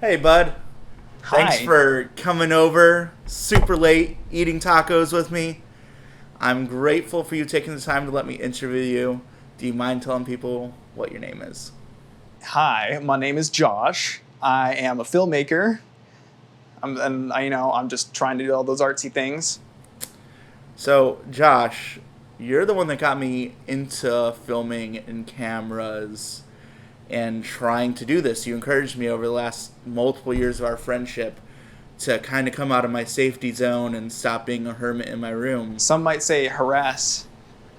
Hey, bud. Thanks Hi. for coming over super late, eating tacos with me. I'm grateful for you taking the time to let me interview you. Do you mind telling people what your name is? Hi, my name is Josh. I am a filmmaker. I'm just trying to do all those artsy things. So, Josh, you're the one that got me into filming and cameras and trying to do this. You encouraged me over the last multiple years of our friendship to kind of come out of my safety zone and stop being a hermit in my room. Some might say harass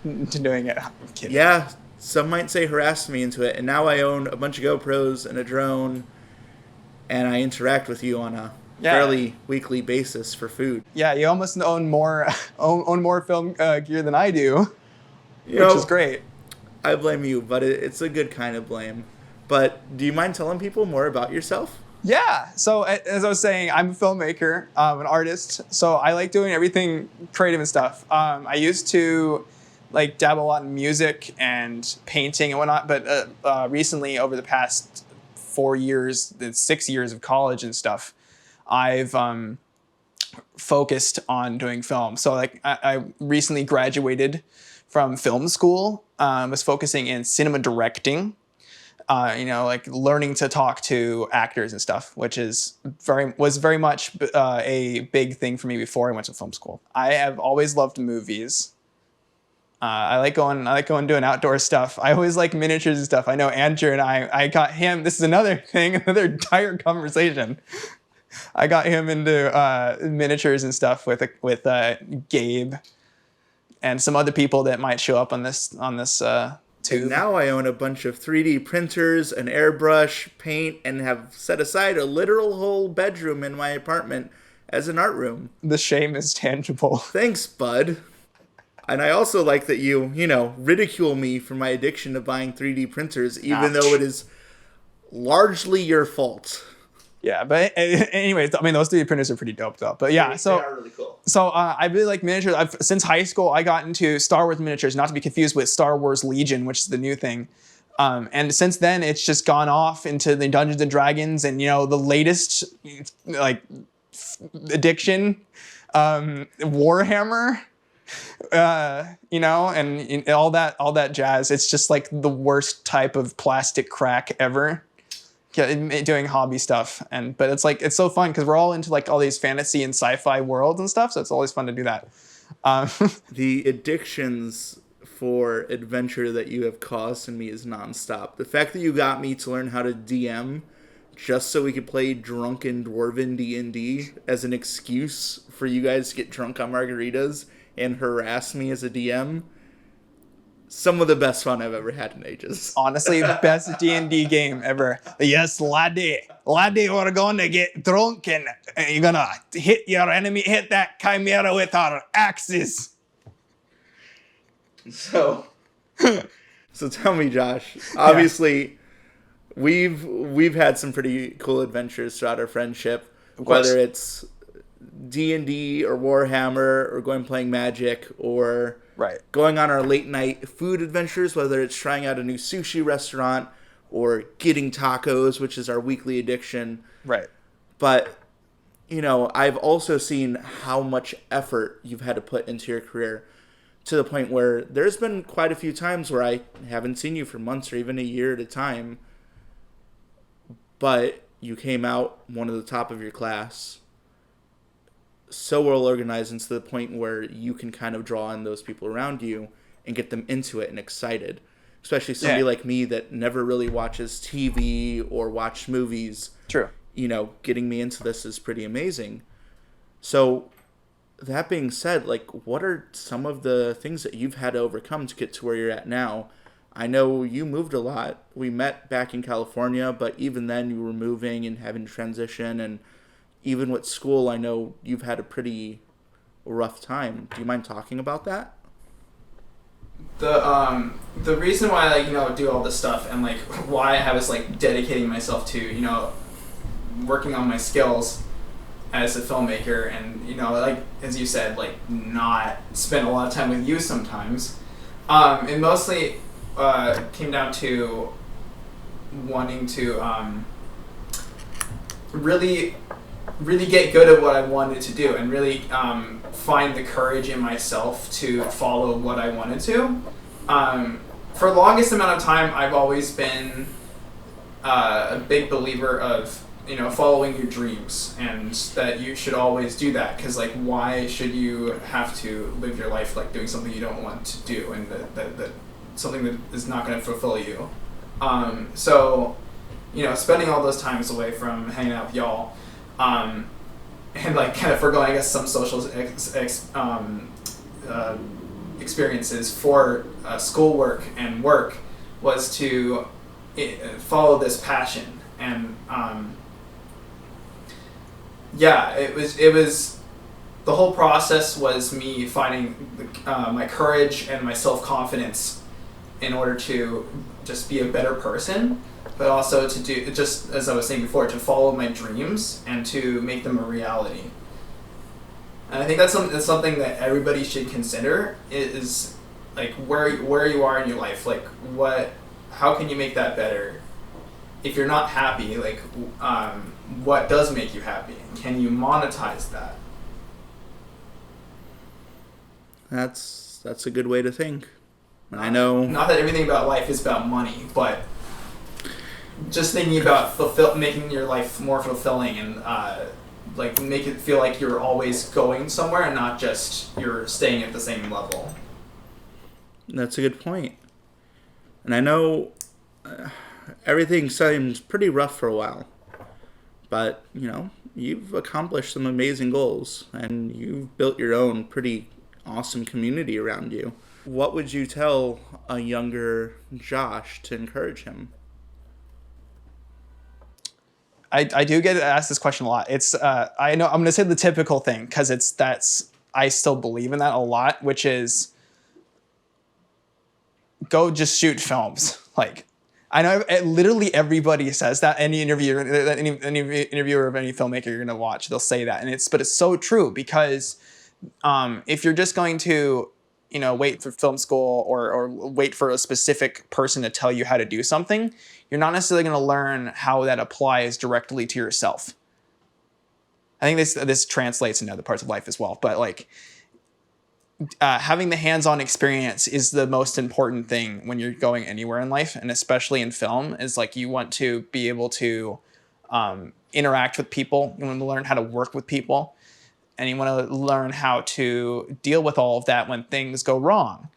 to doing it. I'm kidding. Yeah, some might say harassed me into it, and now I own a bunch of GoPros and a drone, and I interact with you on a Yeah, fairly weekly basis for food. yeah. You almost own more own more film gear than I do, You which is know, great. I blame you, but it's a good kind of blame. But do you mind telling people more about yourself? Yeah. So as I was saying, I'm a filmmaker, an artist. So I like doing everything creative and stuff. I used to like dabble a lot in music and painting and whatnot, but recently, over the past 4 years, the 6 years of college and stuff, I've focused on doing film. So like I recently graduated from film school. Was focusing in cinema directing, like learning to talk to actors and stuff, which was very much a big thing for me before I went to film school. I have always loved movies. I like going doing outdoor stuff. I always like miniatures and stuff. I know Andrew and I got him. This is another thing, another entire conversation. I got him into miniatures and stuff with Gabe and some other people that might show up on this And tube. now I own a bunch of 3D printers, an airbrush, paint, and have set aside a literal whole bedroom in my apartment as an art room. The shame is tangible. Thanks, bud. And I also like that you ridicule me for my addiction to buying 3D printers, even though Ouch. it is largely your fault. Yeah, but anyways, I mean those 3D printers are pretty dope though. But yeah, They are really cool. so I really like miniatures. Since high school, I got into Star Wars miniatures, not to be confused with Star Wars Legion, which is the new thing. And since then, it's just gone off into the Dungeons and Dragons, and the latest like addiction, Warhammer. And all that jazz. It's just like the worst type of plastic crack ever. Yeah, doing hobby stuff, but it's so fun because we're all into like all these fantasy and sci-fi worlds and stuff, so it's always fun to do that. Um, The addictions for adventure that you have caused in me is nonstop. The fact that you got me to learn how to DM just so we could play drunken dwarven D&D as an excuse for you guys to get drunk on margaritas and harass me as a DM, some of the best fun I've ever had in ages. Honestly, best D&D game ever. Yes, laddie, we're going to get drunk and you're gonna hit that chimera with our axes. So, so tell me, Josh. Obviously, we've had some pretty cool adventures throughout our friendship. Of course. Whether it's D&D or Warhammer or going playing Magic or Right. going on our late night food adventures, whether it's trying out a new sushi restaurant or getting tacos, which is our weekly addiction. Right. But, I've also seen how much effort you've had to put into your career to the point where there's been quite a few times where I haven't seen you for months or even a year at a time, but you came out one of the top of your class, so well organized, and to the point where you can kind of draw in those people around you and get them into it and excited. Especially somebody Yeah. like me that never really watches TV or watched movies. True. Getting me into this is pretty amazing. So, that being said, like, what are some of the things that you've had to overcome to get to where you're at now? I know you moved a lot. We met back in California, but even then you were moving and having to transition, and even with school, I know you've had a pretty rough time. Do you mind talking about that? The reason why I do all this stuff and why I was dedicating myself to working on my skills as a filmmaker and as you said not spend a lot of time with you sometimes, it mostly came down to wanting to really, really get good at what I wanted to do, and really find the courage in myself to follow what I wanted to. For the longest amount of time, I've always been a big believer of, following your dreams, and that you should always do that, because like, why should you have to live your life like doing something you don't want to do, and that something that is not going to fulfill you. So spending all those times away from hanging out with y'all, and like kind of foregoing, I guess, some social experiences for schoolwork and work, was to follow this passion. And it was the whole process was me finding my courage and my self-confidence in order to just be a better person, but also to do, just as I was saying before, to follow my dreams and to make them a reality. And I think that's something that everybody should consider, is like where you are in your life, like how can you make that better? If you're not happy, like what does make you happy? Can you monetize that? That's a good way to think. I know. Not that everything about life is about money, but just thinking about making your life more fulfilling, and like make it feel like you're always going somewhere and not just you're staying at the same level. That's a good point. And I know everything seems pretty rough for a while, but you've accomplished some amazing goals, and you've built your own pretty awesome community around you. What would you tell a younger Josh to encourage him? I do get asked this question a lot. It's I know I'm going to say the typical thing, because I still believe in that a lot, which is go just shoot films. Like, I know literally everybody says that. Any interviewer of any filmmaker you're going to watch, they'll say that, but it's so true, because if you're just going to wait for film school or wait for a specific person to tell you how to do something, you're not necessarily going to learn how that applies directly to yourself. I think this translates into other parts of life as well, but like having the hands-on experience is the most important thing when you're going anywhere in life, and especially in film. Is like, you want to be able to interact with people, you want to learn how to work with people, and you want to learn how to deal with all of that when things go wrong.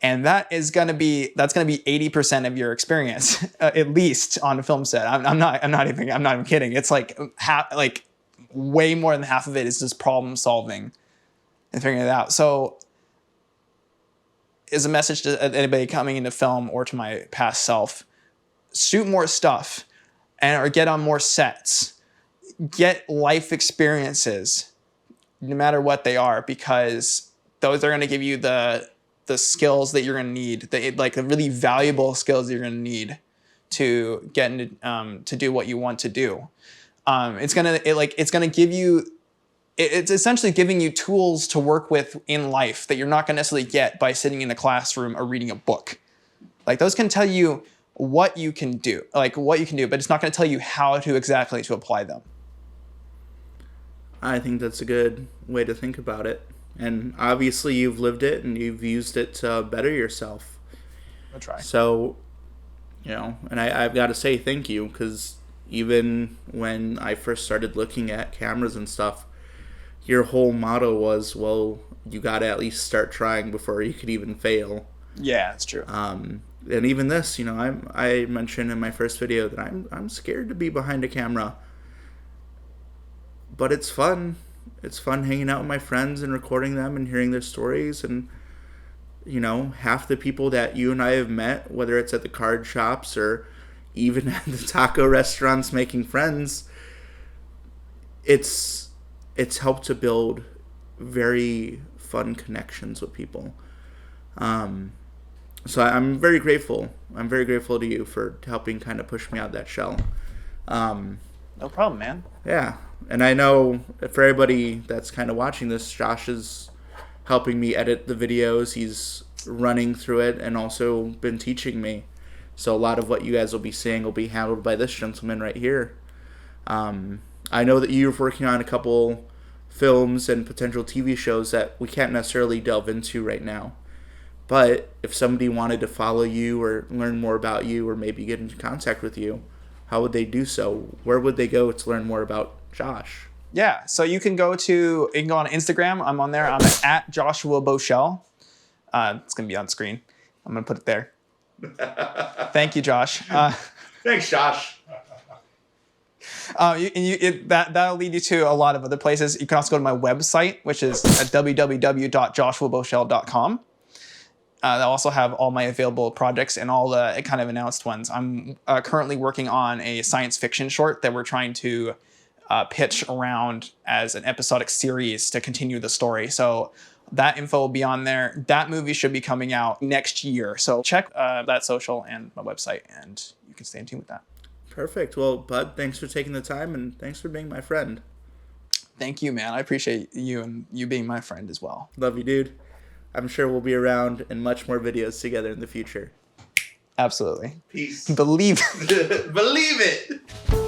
And that's going to be 80% of your experience, at least on a film set. I'm not even kidding. It's like way more than half of it is just problem solving and figuring it out. So, as a message to anybody coming into film, or to my past self, shoot more stuff, or get on more sets, get life experiences, no matter what they are, because those are going to give you the skills that you're going to need, the really valuable skills that you're going to need to get into to do what you want to do. It's essentially giving you tools to work with in life that you're not going to necessarily get by sitting in a classroom or reading a book. Like, those can tell you what you can do, but it's not going to tell you how to exactly to apply them. I think that's a good way to think about it. And obviously you've lived it and you've used it to better yourself. I'll try. So, and I've got to say thank you, because even when I first started looking at cameras and stuff, your whole motto was, well, you got to at least start trying before you could even fail. Yeah, that's true. And even this, I mentioned in my first video that I'm scared to be behind a camera. But it's fun. It's fun hanging out with my friends and recording them and hearing their stories. And, half the people that you and I have met, whether it's at the card shops or even at the taco restaurants making friends, it's helped to build very fun connections with people. So I'm very grateful. I'm very grateful to you for helping kind of push me out of that shell. No problem, man. Yeah. And I know for everybody that's kind of watching this, Josh is helping me edit the videos. He's running through it and also been teaching me. So a lot of what you guys will be seeing will be handled by this gentleman right here. And I know that you're working on a couple films and potential TV shows that we can't necessarily delve into right now. But if somebody wanted to follow you or learn more about you or maybe get into contact with you, how would they do so? Where would they go to learn more about Josh? Yeah, so you can go on Instagram. I'm on there. I'm at Joshua Boshell. It's going to be on screen. I'm going to put it there. Thank you, Josh. Thanks, Josh. That'll lead you to a lot of other places. You can also go to my website, which is at www.joshuaboshell.com. They'll also have all my available projects and all the kind of announced ones. I'm currently working on a science fiction short that we're trying to pitch around as an episodic series to continue the story. So that info will be on there. That movie should be coming out next year. So check that social and my website, and you can stay in tune with that. Perfect. Well, Bud, thanks for taking the time, and thanks for being my friend. Thank you, man. I appreciate you and you being my friend as well. Love you, dude. I'm sure we'll be around in much more videos together in the future. Absolutely. Peace. Believe it. Believe it.